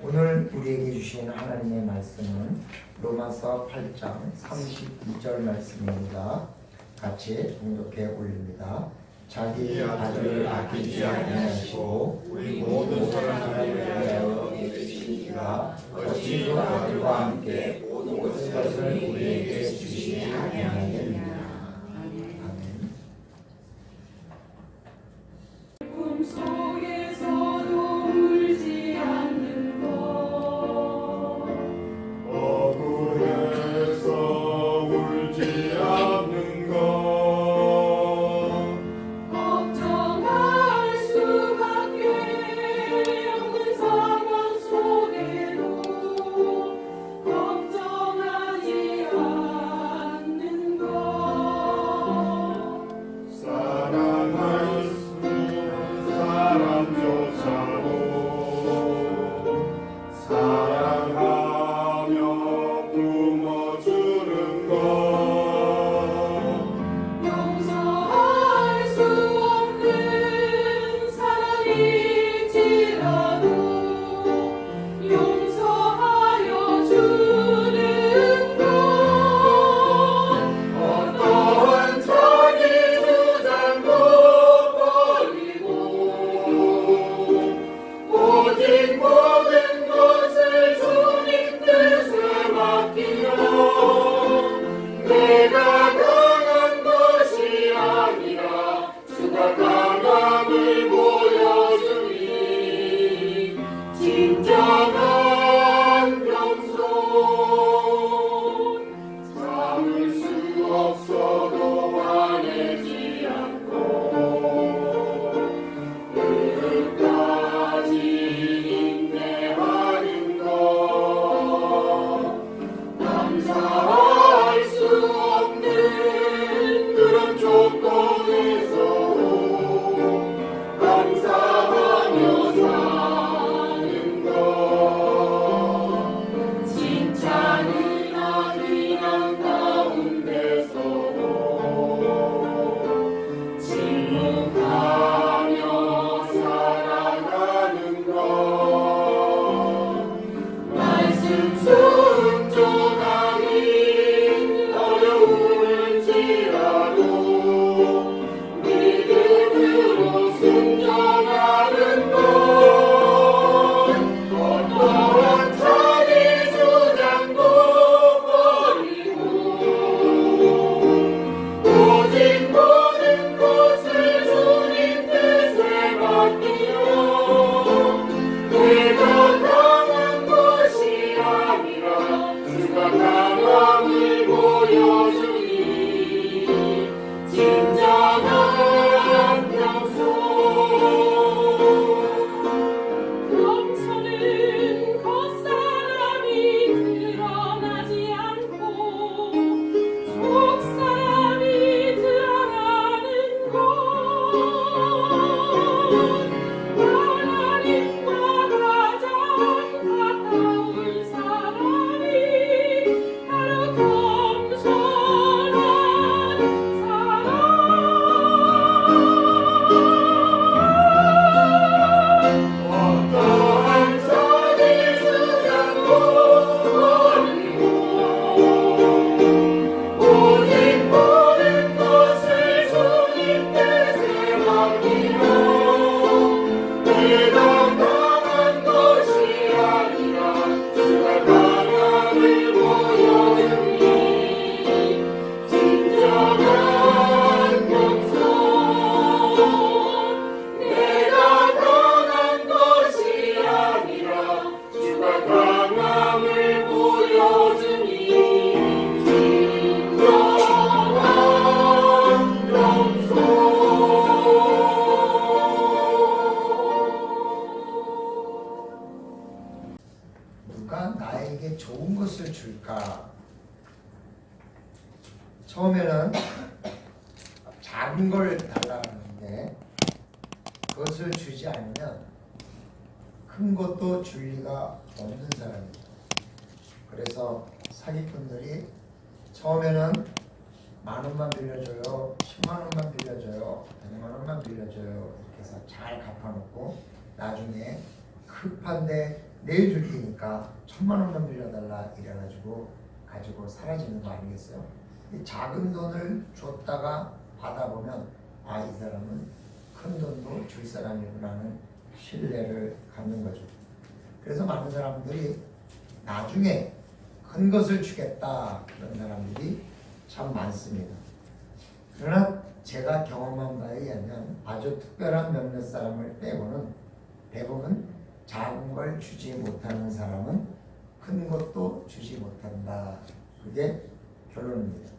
오늘 우리에게 주신 하나님의 말씀은 로마서 8장 32절 말씀입니다. 같이 봉독해 올립니다. 자기 아들을 아끼지 아니하시고 우리 모든 사람을 위하여 내주신 이가 어찌 그 아들과 함께 모든 것을 우리에게 주시지 아니하겠느냐. 나에게 좋은 것을 줄까? 처음에는 작은 걸 달라는데 그것을 주지 않으면 큰 것도 줄 리가 없는 사람입니다. 그래서 사기꾼들이 처음에는 10,000원만 빌려줘요, 100,000원만 빌려줘요, 100,000원만 빌려줘요 이렇게 해서 잘 갚아놓고 나중에 급한데 내일 줄 테니까 1,000만 원만 빌려달라 이래가지고 가지고 사라지는 거 아니겠어요? 이 작은 돈을 줬다가 받아보면 아, 이 사람은 큰 돈도 줄 사람이구나는 신뢰를 갖는 거죠. 그래서 많은 사람들이 나중에 큰 것을 주겠다 그런 사람들이 참 많습니다. 그러나 제가 경험한 바에 의하면 아주 특별한 몇몇 사람을 빼고는 대부분 작은 걸 주지 못하는 사람은 큰 것도 주지 못한다. 그게 결론입니다.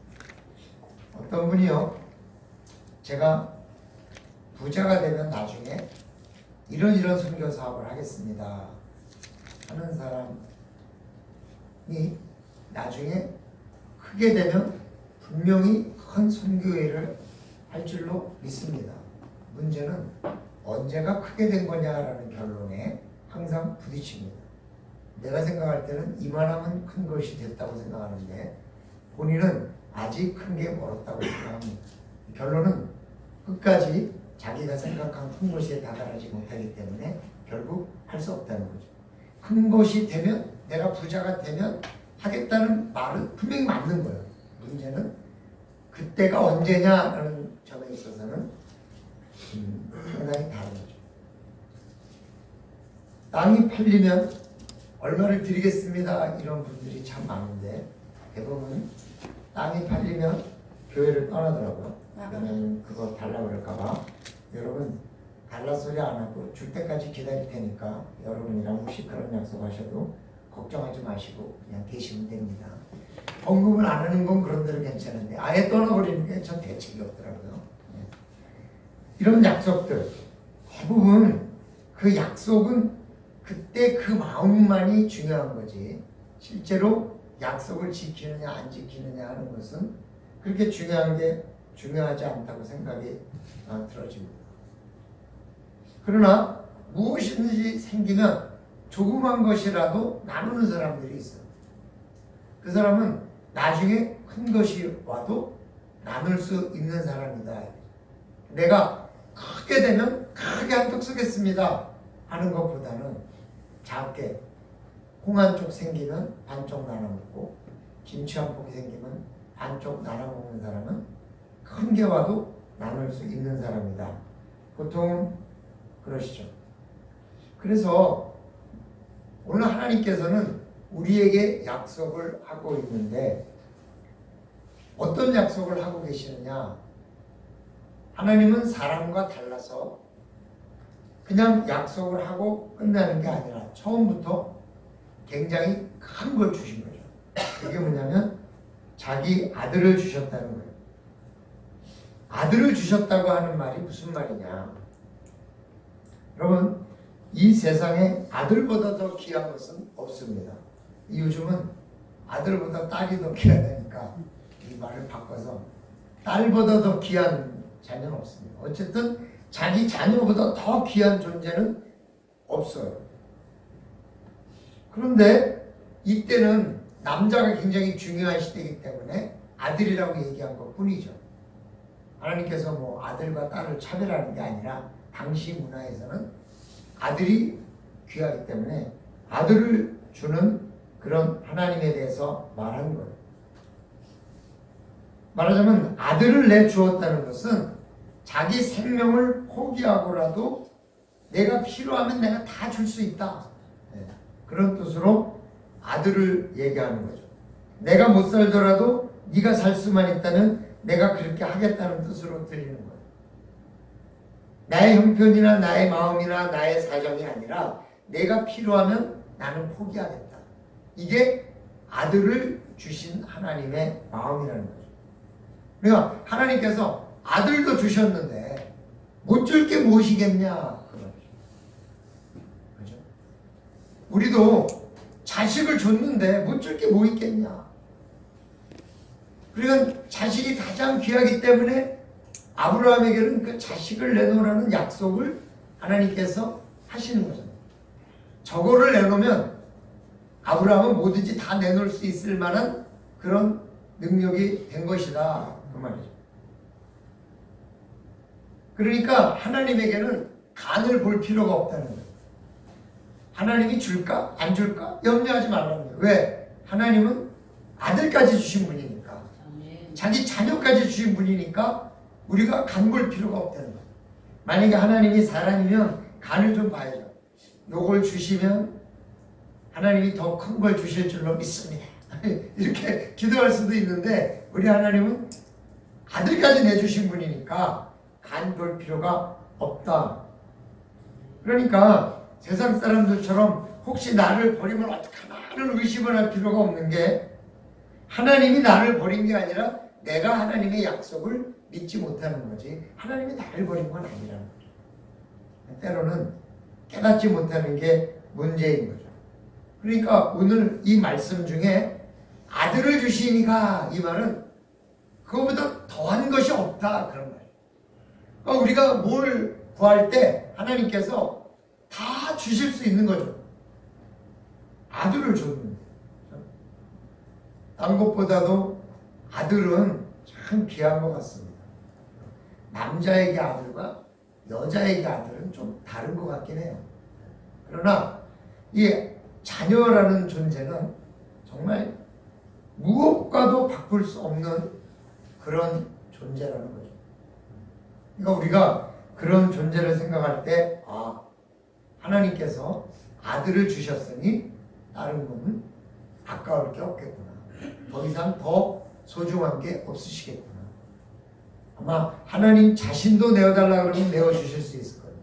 어떤 분이요, 제가 부자가 되면 나중에 이런 선교 사업을 하겠습니다 하는 사람이 나중에 크게 되면 분명히 큰 선교회를 할 줄로 믿습니다. 문제는 언제가 크게 된 거냐라는 결론에 항상 부딪힙니다. 내가 생각할 때는 이만하면 큰 것이 됐다고 생각하는데 본인은 아직 큰 게 멀었다고 생각합니다. 결론은 끝까지 자기가 생각한 큰 것에 다다르지 못하기 때문에 결국 할 수 없다는 거죠. 큰 것이 되면, 내가 부자가 되면 하겠다는 말은 분명히 맞는 거예요. 문제는 그때가 언제냐라는 점에 있어서는 상당히 다른 거죠. 땅이 팔리면 얼마를 드리겠습니다 이런 분들이 참 많은데 대부분 땅이 팔리면 교회를 떠나더라고요. 그러면 그거 달라고 그럴까봐. 여러분 달라 소리 안 하고 줄 때까지 기다릴 테니까 여러분이랑 혹시 그런 약속하셔도 걱정하지 마시고 그냥 계시면 됩니다. 헌금을 안 하는 건 그런 대로 괜찮은데 아예 떠나버리는 게 전 대책이 없더라고요. 이런 약속들 대부분 그 약속은 그때 그 마음만이 중요한 거지 실제로 약속을 지키느냐 안 지키느냐 하는 것은 그렇게 중요하지 않다고 생각이 들어집니다. 그러나 무엇이든지 생기면 조그만 것이라도 나누는 사람들이 있어요. 그 사람은 나중에 큰 것이 와도 나눌 수 있는 사람이다. 내가 크게 되면 크게 한턱 쏘겠습니다 하는 것보다는 작게 콩 한 쪽 생기면 반쪽 나눠 먹고 김치 한 폭이 생기면 반쪽 나눠 먹는 사람은 큰 게 와도 나눌 수 있는 사람이다. 보통은 그러시죠. 그래서 오늘 하나님께서는 우리에게 약속을 하고 있는데 어떤 약속을 하고 계시느냐? 하나님은 사람과 달라서 그냥 약속을 하고 끝나는 게 아니라 처음부터 굉장히 큰 걸 주신 거죠. 그게 뭐냐면 자기 아들을 주셨다는 거예요. 아들을 주셨다고 하는 말이 무슨 말이냐? 여러분, 이 세상에 아들보다 더 귀한 것은 없습니다. 요즘은 아들보다 딸이 더 귀하다니까 이 말을 바꿔서 딸보다 더 귀한 자녀는 없습니다. 어쨌든 자기 자녀보다 더 귀한 존재는 없어요. 그런데 이때는 남자가 굉장히 중요한 시대이기 때문에 아들이라고 얘기한 것 뿐이죠. 하나님께서 뭐 아들과 딸을 차별하는 게 아니라 당시 문화에서는 아들이 귀하기 때문에 아들을 주는 그런 하나님에 대해서 말한 거예요. 말하자면 아들을 내주었다는 것은 자기 생명을 포기하고라도 내가 필요하면 내가 다 줄 수 있다. 그런 뜻으로 아들을 얘기하는 거죠. 내가 못 살더라도 네가 살 수만 있다면 내가 그렇게 하겠다는 뜻으로 들리는 거예요. 나의 형편이나 나의 마음이나 나의 사정이 아니라 내가 필요하면 나는 포기하겠다. 이게 아들을 주신 하나님의 마음이라는 거죠. 그러니까 하나님께서 아들도 주셨는데 못 줄 게 무엇이겠냐 그죠? 우리도 자식을 줬는데 못 줄 게 뭐 있겠냐. 그러니까 자식이 가장 귀하기 때문에 아브라함에게는 그 자식을 내놓으라는 약속을 하나님께서 하시는 거잖아요. 저거를 내놓으면 아브라함은 뭐든지 다 내놓을 수 있을 만한 그런 능력이 된 것이다 그 말이죠. 그러니까 하나님에게는 간을 볼 필요가 없다는 거예요. 하나님이 줄까? 안 줄까? 염려하지 말라는 거예요. 왜? 하나님은 아들까지 주신 분이니까. 자기 자녀까지 주신 분이니까 우리가 간 볼 필요가 없다는 거예요. 만약에 하나님이 사람이면 간을 좀 봐야죠. 요걸 주시면 하나님이 더 큰 걸 주실 줄로 믿습니다. 이렇게 기도할 수도 있는데 우리 하나님은 아들까지 내주신 분이니까 간 볼 필요가 없다. 그러니까 세상 사람들처럼 혹시 나를 버리면 어떡하나를 의심을 할 필요가 없는 게 하나님이 나를 버린 게 아니라 내가 하나님의 약속을 믿지 못하는 거지 하나님이 나를 버린 건 아니라는 거죠. 때로는 깨닫지 못하는 게 문제인 거죠. 그러니까 오늘 이 말씀 중에 아들을 주시니까 이 말은 그거보다 더한 것이 없다 그런 말이에요. 그러니까 우리가 뭘 구할 때 하나님께서 다 주실 수 있는 거죠. 아들을 줬는데 딴 것보다도 아들은 참 귀한 것 같습니다. 남자에게 아들과 여자에게 아들은 좀 다른 것 같긴 해요. 그러나 이 자녀라는 존재는 정말 무엇과도 바꿀 수 없는 그런 존재라는 거죠. 그러니까 우리가 그런 존재를 생각할 때 하나님께서 아들을 주셨으니 다른 분은 아까울 게 없겠구나. 더 이상 더 소중한 게 없으시겠구나. 아마 하나님 자신도 내어달라 그러면 내어주실 수 있을 거예요.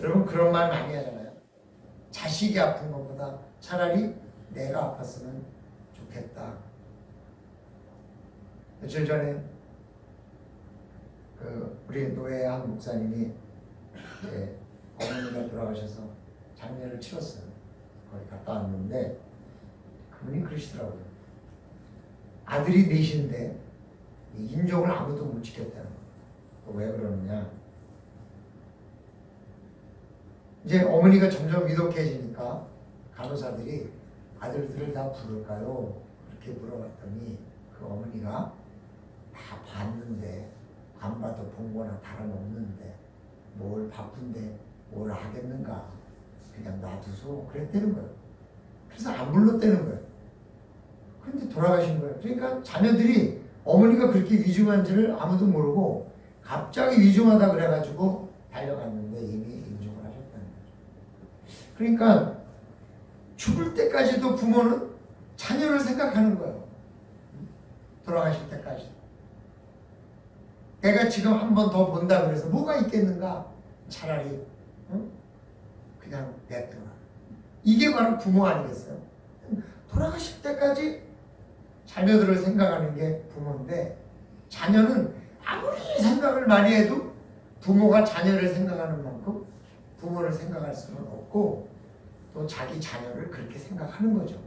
여러분 그런 말 많이 하잖아요. 자식이 아픈 것보다 차라리 내가 아팠으면 좋겠다. 며칠 전에 우리 노예 한 목사님이 어머니가 돌아가셔서 장례를 치렀어요. 거기 갔다 왔는데 그분이 그러시더라고요. 아들이 넷인데 인종을 아무도 못 지켰다는 거예요. 왜 그러느냐? 이제 어머니가 점점 위독해지니까 간호사들이 아들들을 다 부를까요? 그렇게 물어봤더니 그 어머니가 다 봤는데 안 봐도 본 거나 다름없는데 뭘 바쁜데 뭘 하겠는가 그냥 놔두소 그랬다는 거예요. 그래서 안 불렀다는 거예요. 근데 돌아가신 거예요. 그러니까 자녀들이 어머니가 그렇게 위중한지를 아무도 모르고 갑자기 위중하다 그래가지고 달려갔는데 이미 인종을 하셨다는 거죠. 그러니까 죽을 때까지도 부모는 자녀를 생각하는 거예요. 돌아가실 때까지. 내가 지금 한 번 더 본다 그래서 뭐가 있겠는가? 차라리 그냥 냅둬라. 이게 바로 부모 아니겠어요? 돌아가실 때까지 자녀들을 생각하는 게 부모인데 자녀는 아무리 생각을 많이 해도 부모가 자녀를 생각하는 만큼 부모를 생각할 수는 없고 또 자기 자녀를 그렇게 생각하는 거죠.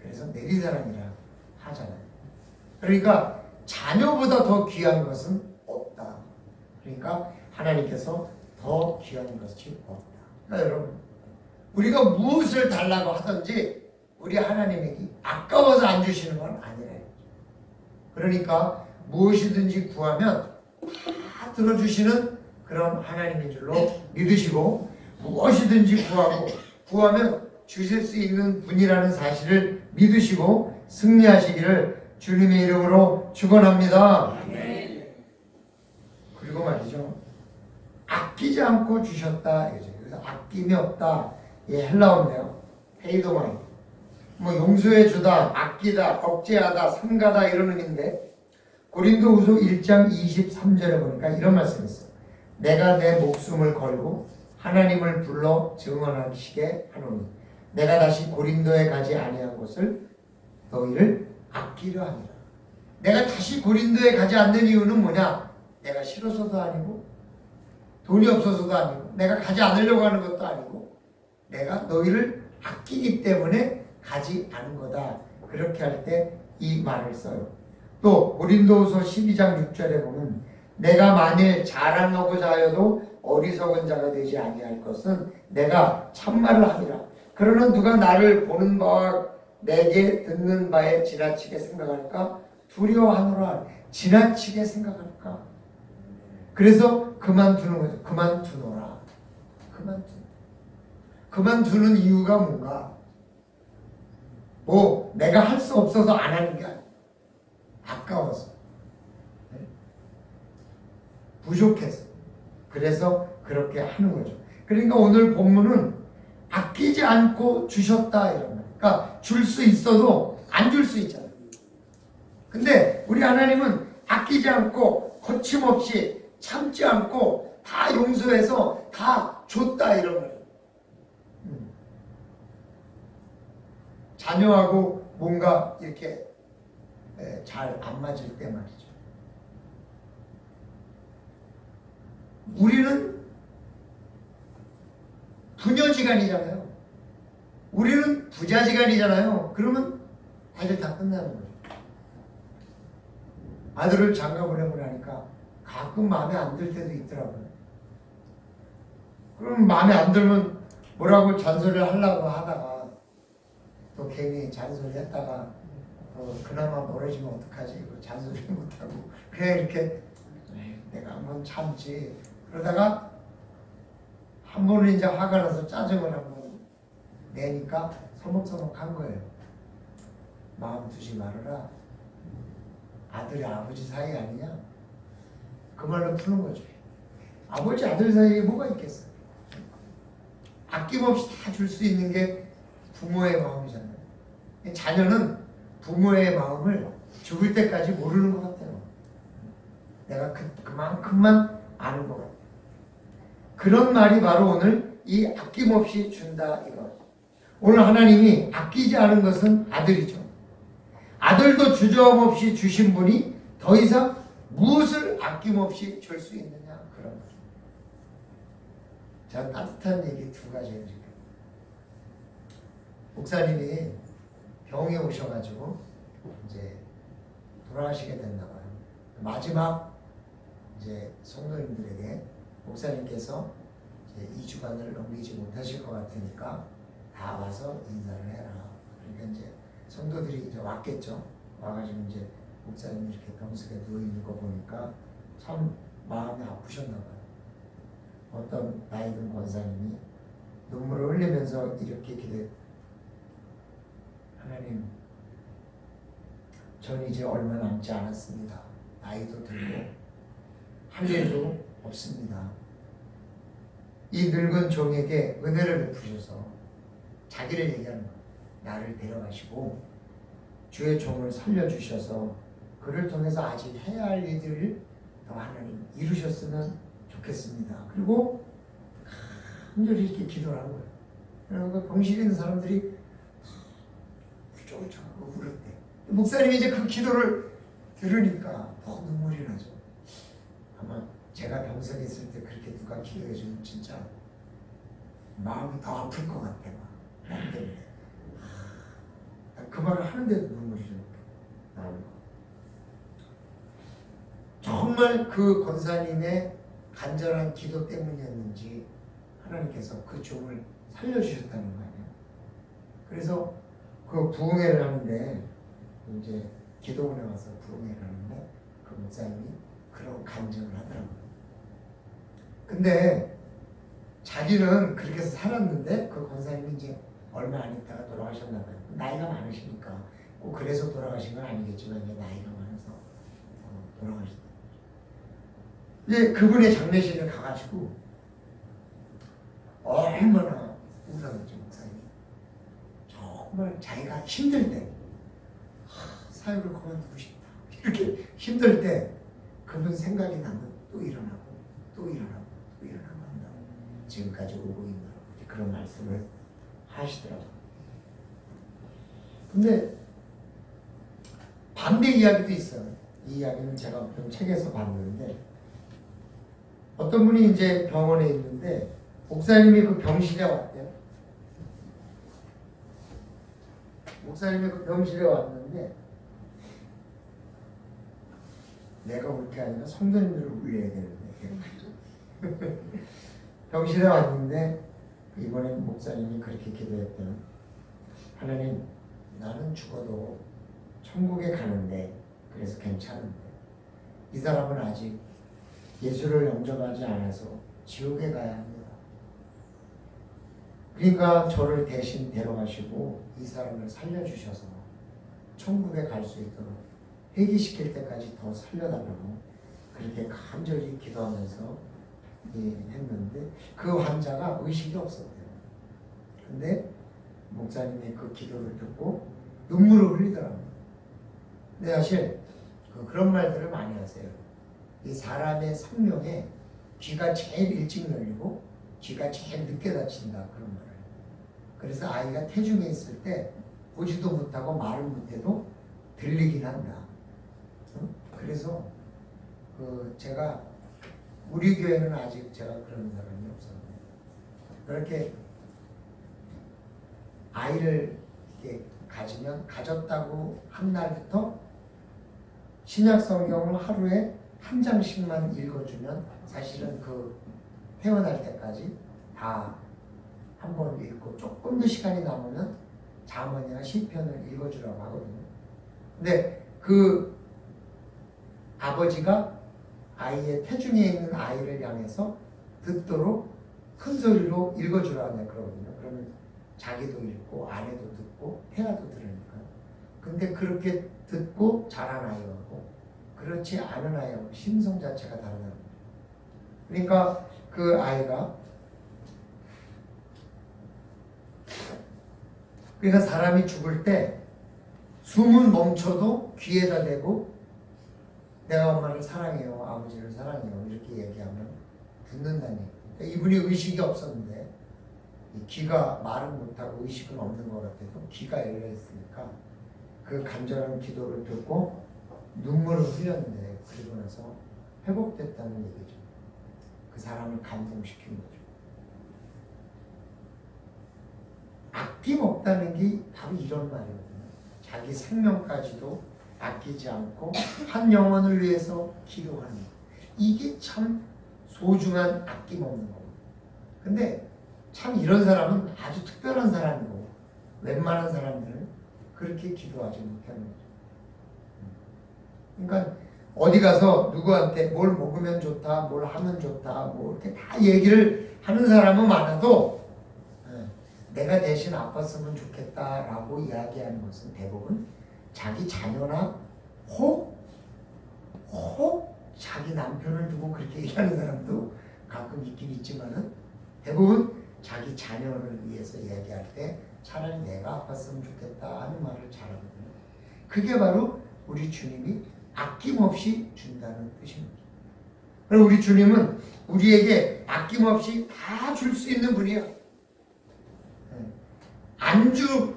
그래서 내리사랑이라 하잖아요. 그러니까 자녀보다 더 귀한 것은 없다. 그러니까 하나님께서 더 귀한 것이 없다. 그러니까 여러분 우리가 무엇을 달라고 하든지 우리 하나님에게 아까워서 안 주시는 건 아니래요. 그러니까 무엇이든지 구하면 다 들어주시는 그런 하나님인 줄로 믿으시고 무엇이든지 구하면 주실 수 있는 분이라는 사실을 믿으시고 승리하시기를 주님의 이름으로 축원합니다. 그리고 말이죠. 아끼지 않고 주셨다. 그래서 아낌이 없다. 예, 헬라어인데요. 페이도마이. 뭐 용서해 주다, 아끼다, 억제하다, 삼가다 이런 의미인데 고린도후서 1장 23절에 보니까 이런 말씀이 있어요. 내가 내 목숨을 걸고 하나님을 불러 증언하시게 하노니 내가 다시 고린도에 가지 아니한 것을 너희를 아끼려 합니다. 내가 다시 고린도에 가지 않는 이유는 뭐냐? 내가 싫어서도 아니고 돈이 없어서도 아니고 내가 가지 않으려고 하는 것도 아니고 내가 너희를 아끼기 때문에 가지 않은 거다. 그렇게 할 때 이 말을 써요. 또 고린도후서 12장 6절에 보면 내가 만일 자랑하고자 하여도 어리석은 자가 되지 아니할 것은 내가 참말을 함이라. 그러나 누가 나를 보는 바와 내게 듣는 바에 지나치게 생각할까? 두려워하노라. 지나치게 생각할까? 그래서 그만두는 거죠. 그만두노라. 그만두는 이유가 뭔가? 뭐 내가 할 수 없어서 안 하는 게 아니야. 아까워서. 부족해서. 그래서 그렇게 하는 거죠. 그러니까 오늘 본문은 아끼지 않고 주셨다 이런 거예요. 그러니까 줄 수 있어도 안 줄 수 있잖아요. 근데 우리 하나님은 아끼지 않고 거침없이 참지 않고 다 용서해서 다 줬다 이런 거예요. 자녀하고 뭔가 이렇게 잘 안 맞을 때 말이죠. 우리는 부녀지간이잖아요. 우리는 부자지간이잖아요. 그러면 아들 다 끝나는 거예요. 아들을 장가 보내고 나니까 가끔 마음에 안 들 때도 있더라고요. 그럼 마음에 안 들면 뭐라고 잔소리를 하려고 하다가 또 괜히 잔소리 했다가 그나마 멀어지면 어떡하지? 잔소리 못하고 그냥 이렇게 내가 한번 참지. 그러다가 한 번은 이제 화가 나서 짜증을 한번 내니까 서먹서먹한 거예요. 마음 두지 말아라. 아들이 아버지 사이 아니냐? 그 말로 푸는 거죠. 아버지 아들 사이에 뭐가 있겠어요? 아낌없이 다 줄 수 있는 게 부모의 마음이잖아요. 자녀는 부모의 마음을 죽을 때까지 모르는 것 같아요. 내가 그만큼만 아는 것 같아요. 그런 말이 바로 오늘 이 아낌없이 준다 이거. 오늘 하나님이 아끼지 않은 것은 아들이죠. 아들도 주저함없이 주신 분이 더 이상 무엇을 아낌없이 줄 수 있느냐 그런 거죠. 자, 따뜻한 얘기 두 가지 해드릴게요. 목사님이 병에 오셔가지고 이제 돌아가시게 됐나 봐요. 마지막 이제 성도님들에게 목사님께서 이제 2주간을 넘기지 못하실 것 같으니까 다 와서 인사를 해라. 그러니까 이제 성도들이 이제 왔겠죠. 와가지고 이제 목사님이 이렇게 병석에 누워 있는 거 보니까 참 마음이 아프셨나 봐요. 어떤 나이든 권사님이 눈물을 흘리면서 이렇게 기도해요. 하나님, 전 이제 얼마 남지 않았습니다. 나이도 들고 할 일도 없습니다. 이 늙은 종에게 은혜를 베푸셔서 자기를 얘기하는 거예요. 나를 데려가시고 주의 종을 살려주셔서 그를 통해서 아직 해야 할 일들을 더 하나님 이루셨으면 좋겠습니다. 그리고 간절히 이렇게 기도를 하는 거예요. 그리고 병실에 있는 사람들이 후쩍후쩍 울었대. 목사님이 이제 그 기도를 들으니까 더 눈물이 나죠. 아마 제가 병석에 있을 때 그렇게 누가 기도해 주면 진짜 마음이 더 아플 것 같아. 나 때문에. 그 말을 하는데도 눈물이 좀 나오는 거. 정말 그 권사님의 간절한 기도 때문이었는지 하나님께서 그 종을 살려주셨다는 거 아니에요. 그래서 그 부흥회를 하는데 이제 기도원에 와서 부흥회를 하는데 그 목사님이 그런 간증을 하더라고요. 근데 자기는 그렇게 해서 살았는데 그 권사님이 이제 얼마 안 있다가 돌아가셨나 봐요. 나이가 많으시니까 꼭 그래서 돌아가신 건 아니겠지만 이제 나이가 많아서 돌아가셨다. 이제 그분의 장례식에 가가지고 얼마나 우울하겠죠 목사님이. 정말 자기가 힘들 때 사역을 그만두고 싶다 이렇게 힘들 때 그분 생각이 나면 또 일어나고 또 일어나고 또 일어나고 한다고 지금까지 오고 있는 그런 말씀을 하시더라고요. 근데 반대 이야기도 있어요. 이 이야기는 제가 어떤 책에서 봤는데 어떤 분이 이제 병원에 있는데 목사님이 그 병실에 왔대요. 목사님이 그 병실에 왔는데 내가 올 게 아니라 성도님들을 울려야 되는데 병실에 왔는데 이번엔 목사님이 그렇게 기도했대요. 하나님, 나는 죽어도 천국에 가는데 그래서 괜찮은데 이 사람은 아직 예수를 영접하지 않아서 지옥에 가야 합니다. 그러니까 저를 대신 데려가시고 이 사람을 살려주셔서 천국에 갈 수 있도록 회개시킬 때까지 더 살려달라고 그렇게 간절히 기도하면서 했는데 그 환자가 의식이 없었대요. 근데 목사님이 그 기도를 듣고 눈물을 흘리더라고요. 근데 사실 그런 말들을 많이 하세요. 이 사람의 생명에 귀가 제일 일찍 열리고 귀가 제일 늦게 닫힌다 그런 말을. 그래서 아이가 태중에 있을 때 보지도 못하고 말을 못해도 들리긴 한다. 그래서 제가 우리 교회는 아직 제가 그런 사람이 없었는데 그렇게 아이를 이렇게 가졌다고 한 날부터 신약 성경을 하루에 한 장씩만 읽어주면 사실은 태어날 때까지 다 한 번 읽고 조금 더 시간이 남으면 잠언이나 시편을 읽어주라고 하거든요. 근데 그 아버지가 아이의 태중에 있는 아이를 향해서 듣도록 큰 소리로 읽어주라고 그러거든요. 그러면 자기도 읽고 아내도 듣고 태아도 들으니까. 근데 그렇게 듣고 자란 아이하고 그렇지 않은 아이하고 심성 자체가 다르다는 거예요. 그러니까 그 아이가 그러니까 사람이 죽을 때 숨은 멈춰도 귀에다 대고 내가 엄마를 사랑해요, 아버지를 사랑해요 이렇게 얘기하면 듣는다니. 그러니까 이분이 의식이 없었는데 귀가 말은 못하고 의식은 없는 것 같아도 귀가 열려 있으니까 그 간절한 기도를 듣고 눈물을 흘렸는데 그리고 나서 회복됐다는 얘기죠. 그 사람을 감동시킨 거죠. 아낌없다는 게 바로 이런 말이거든요. 자기 생명까지도 아끼지 않고 한 영혼을 위해서 기도하는 것. 이게 참 소중한 아낌없는 거고. 근데 참 이런 사람은 아주 특별한 사람이고 웬만한 사람들은 그렇게 기도하지 못하는 거죠. 그러니까 어디 가서 누구한테 뭘 먹으면 좋다, 뭘 하면 좋다, 뭐 이렇게 다 얘기를 하는 사람은 많아도 내가 대신 아팠으면 좋겠다라고 이야기하는 것은 대부분 자기 자녀나 혹 자기 남편을 두고 그렇게 얘기하는 사람도 가끔 있긴 있지만은 대부분 자기 자녀를 위해서 이야기할 때 차라리 내가 아팠으면 좋겠다 하는 말을 잘하거든요. 그게 바로 우리 주님이 아낌없이 준다는 뜻입니다. 그리고 우리 주님은 우리에게 아낌없이 다 줄 수 있는 분이에요.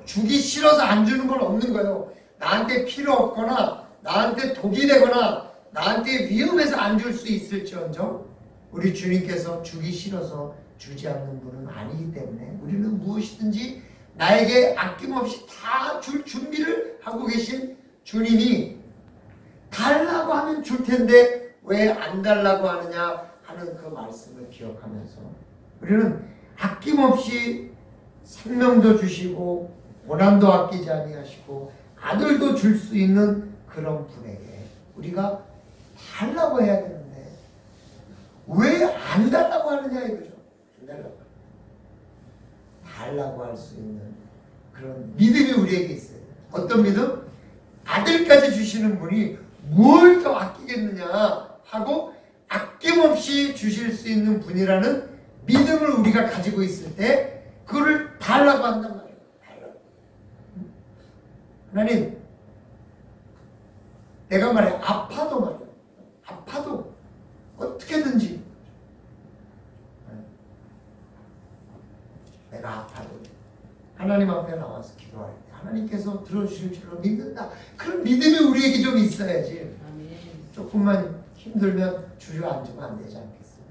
주기 싫어서 안 주는 건 없는 거예요. 나한테 필요 없거나 나한테 독이 되거나 나한테 위험해서 안 줄 수 있을지언정 우리 주님께서 주기 싫어서 주지 않는 분은 아니기 때문에 우리는 무엇이든지 나에게 아낌없이 다 줄 준비를 하고 계신 주님이 달라고 하면 줄 텐데 왜 안 달라고 하느냐 하는 그 말씀을 기억하면서 우리는 아낌없이 생명도 주시고 고난도 아끼지 아니하시고 아들도 줄 수 있는 그런 분에게 우리가 달라고 해야 되는데 왜 안 달라고 하느냐 이거죠. 달라고 할 수 있는 그런 믿음이 우리에게 있어요. 어떤 믿음? 아들까지 주시는 분이 뭘 더 아끼겠느냐 하고 아낌없이 주실 수 있는 분이라는 믿음을 우리가 가지고 있을 때 그거를 달라고 한단 말이에요. 달라고. 하나님, 내가 말해 아파도 말이에요. 아파도 어떻게든지 내가 아파도 하나님 앞에 나와서 기도할 때 하나님께서 들어주실 줄로 믿는다. 그런 믿음이 우리에게 좀 있어야지. 조금만 힘들면 주저앉으면 안 되지 않겠어요?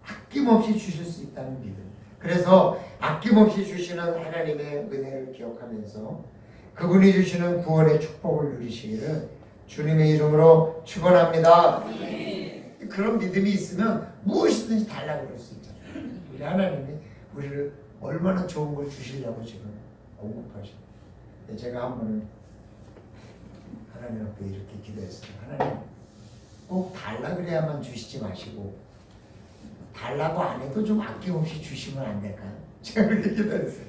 아낌없이 주실 수 있다는 믿음. 그래서 아낌없이 주시는 하나님의 은혜를 기억하면서 그분이 주시는 구원의 축복을 누리시기를 주님의 이름으로 축원합니다. 그런 믿음이 있으면 무엇이든지 달라고 그럴 수 있잖아요. 우리 하나님이 우리를 얼마나 좋은 걸 주시려고 지금 공급하시고 제가 한 번은 하나님 앞에 이렇게 기도했어요. 하나님 꼭 달라 그래야만 주시지 마시고 달라고 안 해도 좀 아낌없이 주시면 안 될까요? 제가 그렇게 기도했어요.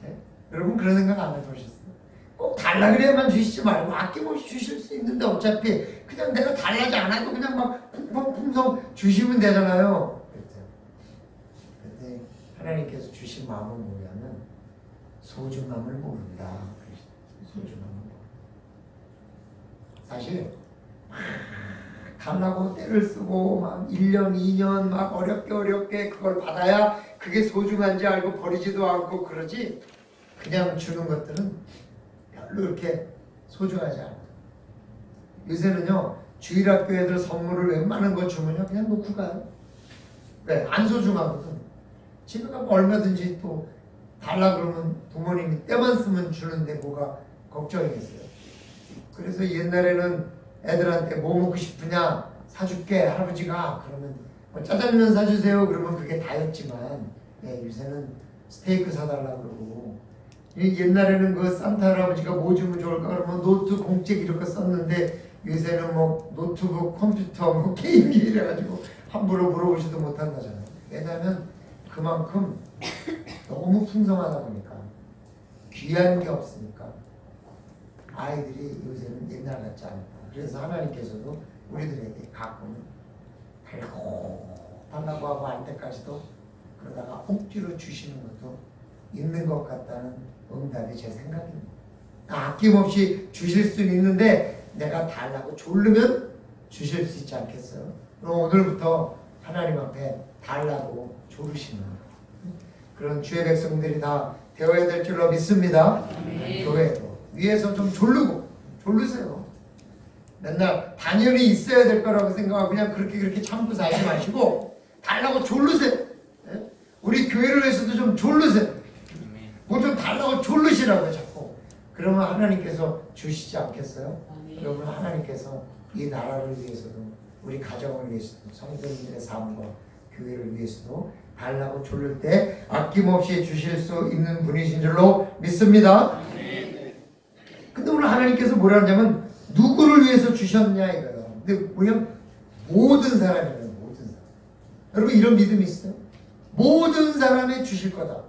네? 여러분 그런 생각 안 해보셨어요? 꼭 달라 그래야만 주시지 말고 아낌없이 주실 수 있는데 어차피 그냥 내가 달라지 않아도 그냥 막 풍성 주시면 되잖아요. 그렇죠? 근데 하나님께서 주신 마음을 모르면 소중함을 모른다. 소중함을 모른다. 사실 달라고 때를 쓰고 막 1년, 2년 막 어렵게 그걸 받아야 그게 소중한지 알고 버리지도 않고 그러지, 그냥 주는 것들은 별로 이렇게 소중하지 않아요. 요새는요 주일학교 애들 선물을 웬만한 거 주면요 그냥 놓고 가요. 왜? 안 소중하거든. 집에 가면 얼마든지 또 달라 그러면 부모님이 때만 쓰면 주는데 뭐가 걱정이겠어요. 그래서 옛날에는 애들한테 뭐 먹고 싶으냐 사줄게 할아버지가 그러면 뭐 짜장면 사주세요 그러면 그게 다였지만, 요새는 스테이크 사달라고 그러고, 옛날에는 그 산타 할아버지가 뭐 주면 좋을까 그러면 노트 공책 이렇게 썼는데 요새는 뭐 노트북 컴퓨터 뭐 게임기 이래가지고 함부로 물어보지도 못한다잖아요. 왜냐하면 그만큼 너무 풍성하다 보니까 귀한 게 없으니까 아이들이 요새는 옛날 같지 않다. 그래서 하나님께서도 우리들에게 가끔 달라고 하고 할 때까지도 그러다가 억지로 주시는 것도 있는 것 같다는 응답이 제 생각입니다. 아낌없이 주실 수는 있는데 내가 달라고 졸르면 주실 수 있지 않겠어요? 그럼 오늘부터 하나님 앞에 달라고 조르시는 그런 주의 백성들이 다 되어야 될 줄로 믿습니다. 교회도 위에서 좀 졸르세요. 맨날 당연히 있어야 될 거라고 생각하고 그냥 그렇게 참고 살지 마시고 달라고 졸르세요. 우리 교회를 위해서도 좀 졸르세요. 뭐 좀 달라고 졸르시라고요 자꾸. 그러면 하나님께서 주시지 않겠어요? 그러면 하나님께서 이 나라를 위해서도 우리 가정을 위해서도 성도님들의 삶과 교회를 위해서도 달라고 졸를 때 아낌없이 주실 수 있는 분이신 줄로 믿습니다. 근데 오늘 하나님께서 뭐라 하냐면 누구를 위해서 주셨냐 이거예요. 근데 그냥 모든 사람이에요. 모든 사람. 여러분 이런 믿음이 있어요? 모든 사람에 주실 거다.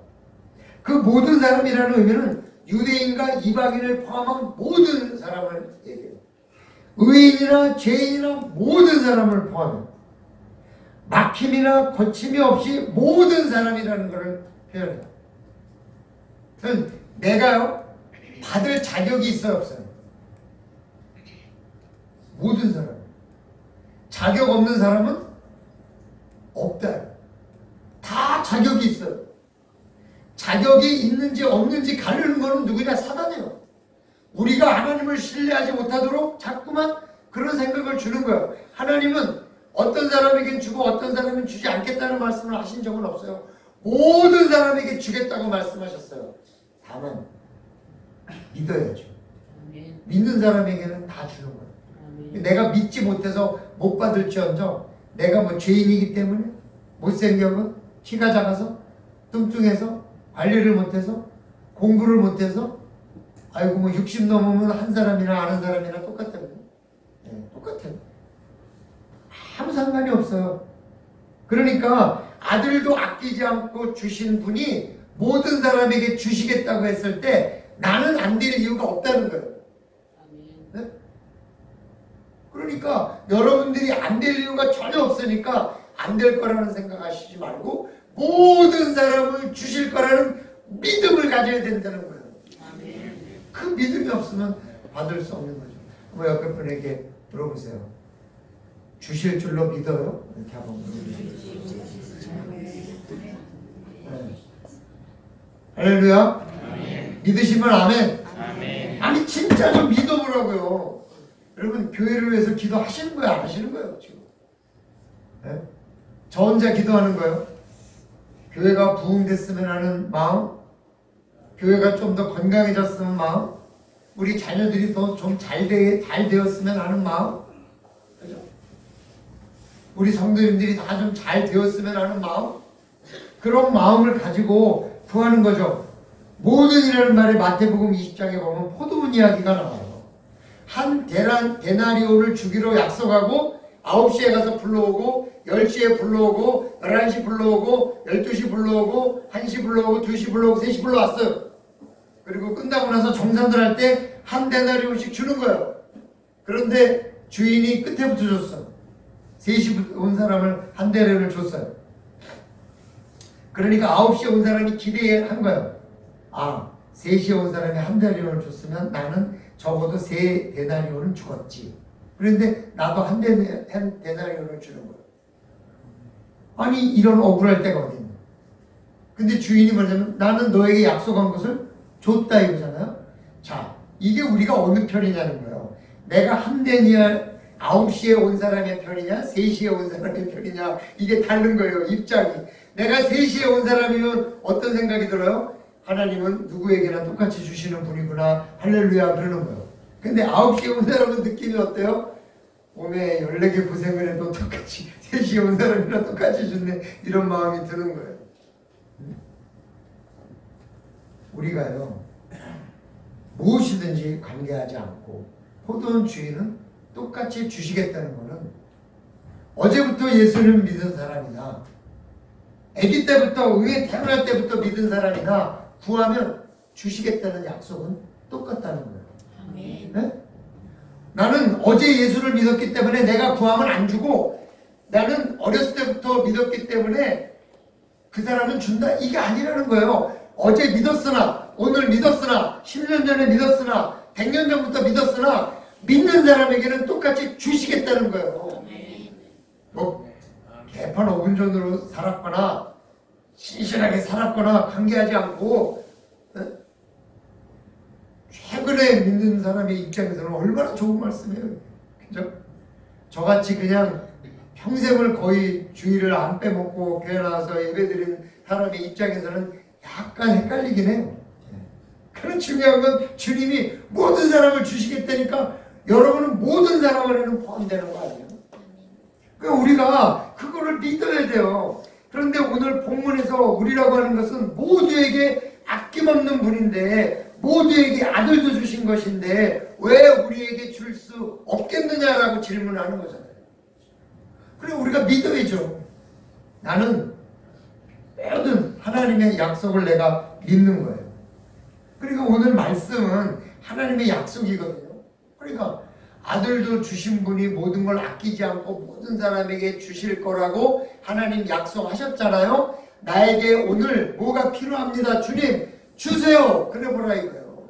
그 모든 사람이라는 의미는 유대인과 이방인을 포함한 모든 사람을 얘기해요. 의인이나 죄인이나 모든 사람을 포함해요. 막힘이나 거침이 없이 모든 사람이라는 것을 표현해요. 그래서 내가요 받을 자격이 있어요 없어요? 모든 사람. 자격 없는 사람은 없다. 다 자격이 있어요. 자격이 있는지 없는지 가르는 거는 누구냐? 사단이에요. 우리가 하나님을 신뢰하지 못하도록 자꾸만 그런 생각을 주는 거예요. 하나님은 어떤 사람에겐 주고 어떤 사람은 주지 않겠다는 말씀을 하신 적은 없어요. 모든 사람에게 주겠다고 말씀하셨어요. 다만 믿어야죠. 믿는 사람에게는 다 주는 거예요. 내가 믿지 못해서 못 받을지언정 내가 뭐 죄인이기 때문에 못생겨서 키가 작아서 뚱뚱해서 관리를 못해서 공부를 못해서 아이고 뭐 60 넘으면 한 사람이나 아는 사람이나 똑같다고요. 똑같아요. 아무 상관이 없어요. 그러니까 아들도 아끼지 않고 주신 분이 모든 사람에게 주시겠다고 했을 때 나는 안 될 이유가 없다는 거예요. 네? 그러니까 여러분들이 안 될 이유가 전혀 없으니까 안 될 거라는 생각하시지 말고 모든 사람을 주실 거라는 믿음을 가져야 된다는 거예요. 그 믿음이 없으면 받을 수 없는 거죠. 뭐 옆에 분에게 물어보세요. 주실 줄로 믿어요? 이렇게 한번 물어보세요. 네. 할렐루야. 믿으시면 아멘. 아니 진짜 좀 믿어보라고요. 여러분 교회를 위해서 기도하시는 거예요? 안 하시는 거예요? 지금? 네? 저 혼자 기도하는 거예요? 교회가 부흥됐으면 하는 마음, 교회가 좀 더 건강해졌으면 마음, 우리 자녀들이 더 좀 잘 되었으면 하는 마음, 그죠? 우리 성도님들이 다 좀 잘 되었으면 하는 마음, 그런 마음을 가지고 구하는 거죠. 모든이라는 말에 마태복음 20장에 보면 포도원 이야기가 나와요. 한 데나리오를 주기로 약속하고 9시에 가서 불러오고 10시에 불러오고 11시 불러오고 12시 불러오고 1시 불러오고 2시 불러오고 3시 불러왔어요. 그리고 끝나고 나서 정산들 할 때 한 데나리온씩 주는 거예요. 그런데 주인이 끝에부터 줬어. 3시 온 사람을 한 데나리온을 줬어요. 그러니까 9시에 온 사람이 기대한 거예요. 아, 3시에 온 사람이 한 데나리온을 줬으면 나는 적어도 3데나리온은 죽었지. 그런데 나도 한 데나리온을 주는 거예요. 아니, 이런 억울할 때가 어디 있냐. 근데 주인이 말하자면 나는 너에게 약속한 것을 줬다 이거잖아요. 자, 이게 우리가 어느 편이냐는 거예요. 내가 한 데나리온 9시에 온 사람의 편이냐 3시에 온 사람의 편이냐, 이게 다른 거예요. 입장이. 내가 3시에 온 사람이면 어떤 생각이 들어요? 하나님은 누구에게나 똑같이 주시는 분이구나, 할렐루야, 그러는 거예요. 근데 9시에 온 사람은 느낌이 어때요? 몸에 14개 고생을 해도 똑같이 3시에 온 사람이랑 똑같이 주네, 이런 마음이 드는 거예요. 우리가요, 무엇이든지 관계하지 않고 포도원 주인은 똑같이 주시겠다는 것은 어제부터 예수를 믿은 사람이나 아기 때부터 의에 태어날 때부터 믿은 사람이나 구하면 주시겠다는 약속은 똑같다는 거예요. 아멘. 네? 나는 어제 예수를 믿었기 때문에 내가 구하면 안 주고, 나는 어렸을 때부터 믿었기 때문에 그 사람은 준다, 이게 아니라는 거예요. 어제 믿었으나, 오늘 믿었으나, 10년 전에 믿었으나, 100년 전부터 믿었으나 믿는 사람에게는 똑같이 주시겠다는 거예요. 뭐 개판 5분 전으로 살았거나 신실하게 살았거나 관계하지 않고 최근에 믿는 사람의 입장에서는 얼마나 좋은 말씀이에요. 그죠? 저같이 그냥 평생을 거의 주일을 안 빼먹고 교회 나와서 예배드린 사람의 입장에서는 약간 헷갈리긴 해요. 그런 중요한 건 주님이 모든 사람을 주시겠다니까 여러분은 모든 사람에는 포함되는 거 아니에요? 그러니까 우리가 그거를 믿어야 돼요. 그런데 오늘 본문에서 우리라고 하는 것은 모두에게 아낌없는 분인데, 모두에게 아들도 주신 것인데 왜 우리에게 줄 수 없겠느냐라고 질문하는 거잖아요. 그래, 우리가 믿어야죠. 나는 모든 하나님의 약속을 내가 믿는 거예요. 그리고 오늘 말씀은 하나님의 약속이거든요. 그러니까 아들도 주신 분이 모든 걸 아끼지 않고 모든 사람에게 주실 거라고 하나님 약속하셨잖아요. 나에게 오늘 뭐가 필요합니다. 주님 주세요. 그래 보라 이거예요.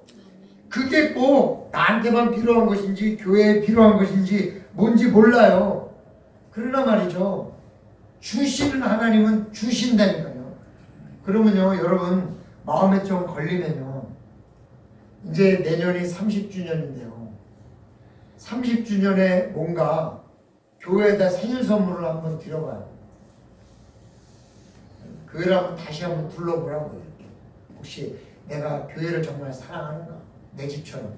그게 꼭 나한테만 필요한 것인지 교회에 필요한 것인지 뭔지 몰라요. 그러나 말이죠, 주시는 하나님은 주신다니까요. 그러면요, 여러분 마음에 좀 걸리면요, 이제 내년이 30주년인데요 30주년에 뭔가 교회에다 생일 선물을 한번 드려봐요. 교회를 한번 다시 한번 둘러보라고요. 이렇게. 혹시 내가 교회를 정말 사랑하는가? 내 집처럼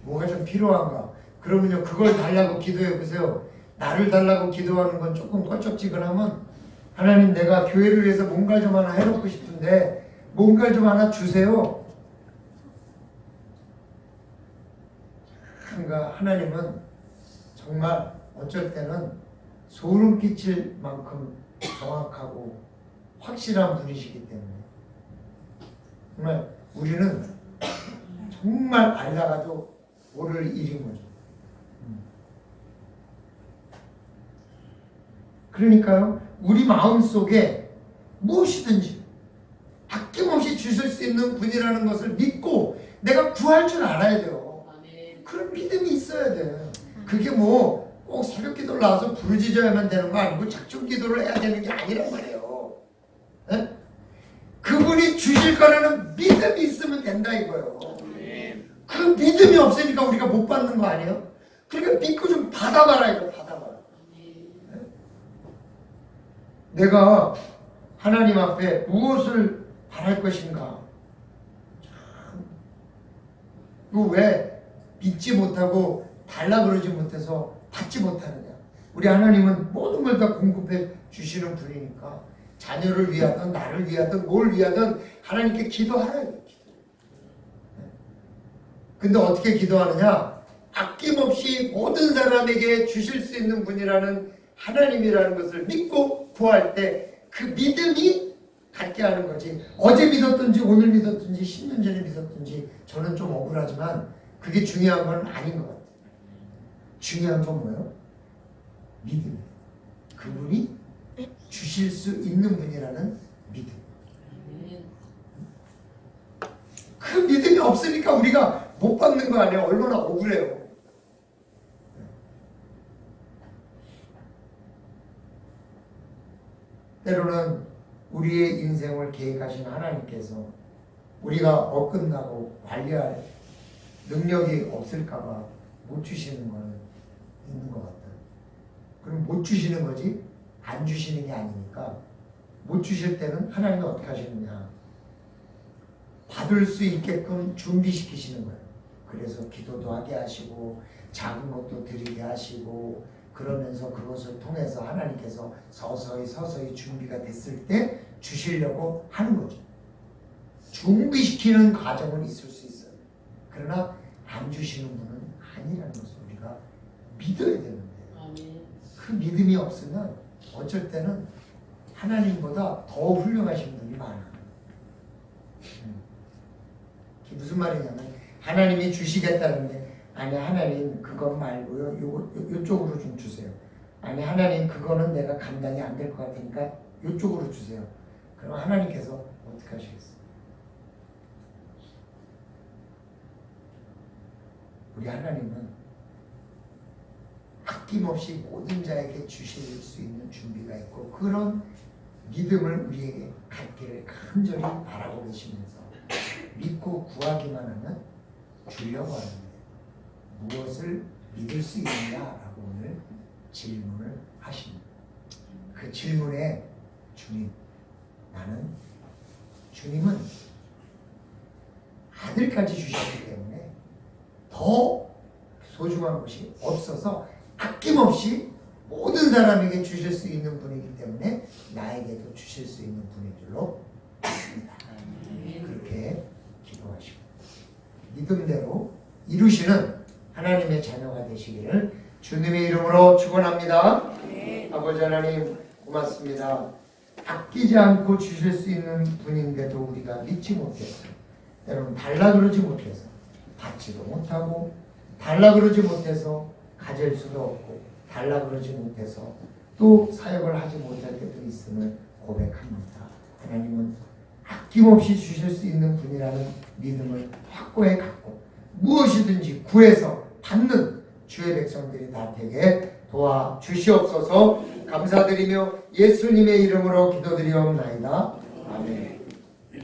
뭐가 좀 필요한가? 그러면요, 그걸 달라고 기도해 보세요. 나를 달라고 기도하는 건 조금 껄쩍지근하면, 하나님 내가 교회를 위해서 뭔가 좀 하나 해놓고 싶은데 뭔가 좀 하나 주세요. 그러니까 하나님은 정말 어쩔 때는 소름 끼칠 만큼 정확하고 확실한 분이시기 때문에 정말 우리는 정말 알다가도 모를 일인 거죠. 그러니까요, 우리 마음속에 무엇이든지 아낌없이 주실 수 있는 분이라는 것을 믿고 내가 구할 줄 알아야 돼요. 그런 믿음이 있어야 돼. 그게 뭐 꼭 새벽 기도를 나와서 부르짖어야만 되는 거 아니고 작정 기도를 해야 되는 게 아니란 말이에요. 에? 그분이 주실 거라는 믿음이 있으면 된다 이거예요. 그 믿음이 없으니까 우리가 못 받는 거 아니에요? 그러니까 믿고 좀 받아봐라 이거, 받아봐라. 내가 하나님 앞에 무엇을 바랄 것인가? 왜 믿지 못하고 달라 그러지 못해서 받지 못하느냐? 우리 하나님은 모든 걸 다 공급해 주시는 분이니까 자녀를 위하든 나를 위하든 뭘 위하든 하나님께 기도하라. 근데 어떻게 기도하느냐? 아낌없이 모든 사람에게 주실 수 있는 분이라는 하나님이라는 것을 믿고 구할 때 그 믿음이 갖게 하는 거지. 어제 믿었든지 오늘 믿었든지 10년 전에 믿었든지 저는 좀 억울하지만 그게 중요한 건 아닌 것 같아요. 중요한 건 뭐예요? 믿음. 그분이 주실 수 있는 분이라는 믿음. 그 믿음이 없으니까 우리가 못 받는 거 아니에요? 얼마나 억울해요. 때로는 우리의 인생을 계획하신 하나님께서 우리가 어긋나고 관리할 능력이 없을까봐 못 주시는 거는 있는 것 같아요. 그럼 못 주시는 거지 안 주시는 게 아니니까 못 주실 때는 하나님이 어떻게 하시느냐, 받을 수 있게끔 준비시키시는 거예요. 그래서 기도도 하게 하시고 작은 것도 드리게 하시고 그러면서 그것을 통해서 하나님께서 서서히 준비가 됐을 때 주시려고 하는 거죠. 준비시키는 과정은 있을 수 있어요. 그러나 안 주시는 분은 아니라는 것을 우리가 믿어야 되는데 그 믿음이 없으면 어쩔 때는 하나님보다 더 훌륭하신 분이 많아요. 그게 무슨 말이냐면 하나님이 주시겠다는데 아니 하나님 그것 말고요 요쪽으로 좀 주세요. 아니 하나님 그거는 내가 감당이 안 될 것 같으니까 요쪽으로 주세요. 그럼 하나님께서 어떻게 하시겠어요? 우리 하나님은 아낌없이 모든 자에게 주실 수 있는 준비가 있고 그런 믿음을 우리에게 갖기를 간절히 바라고 계시면서 믿고 구하기만 하면 주려고 하는데 무엇을 믿을 수 있느냐라고 오늘 질문을 하십니다. 그 질문에 주님은 아들까지 주셨기 때문에 더 소중한 것이 없어서 아낌없이 모든 사람에게 주실 수 있는 분이기 때문에 나에게도 주실 수 있는 분인 줄로 믿습니다. 그렇게 기도하시고 믿음대로 이루시는 하나님의 자녀가 되시기를 주님의 이름으로 축원합니다. 아버지 하나님 고맙습니다. 아끼지 않고 주실 수 있는 분인데도 우리가 믿지 못해서 때로는 달라 그러지 못해서 받지도 못하고 달라 그러지 못해서 가질 수도 없고 달라 그러지 못해서 또 사역을 하지 못할 때도 있음을 고백합니다. 하나님은 아낌없이 주실 수 있는 분이라는 믿음을 확고히 갖고 무엇이든지 구해서 받는 주의 백성들이 다 되게 도와주시옵소서. 감사드리며 예수님의 이름으로 기도드리옵나이다. 아멘.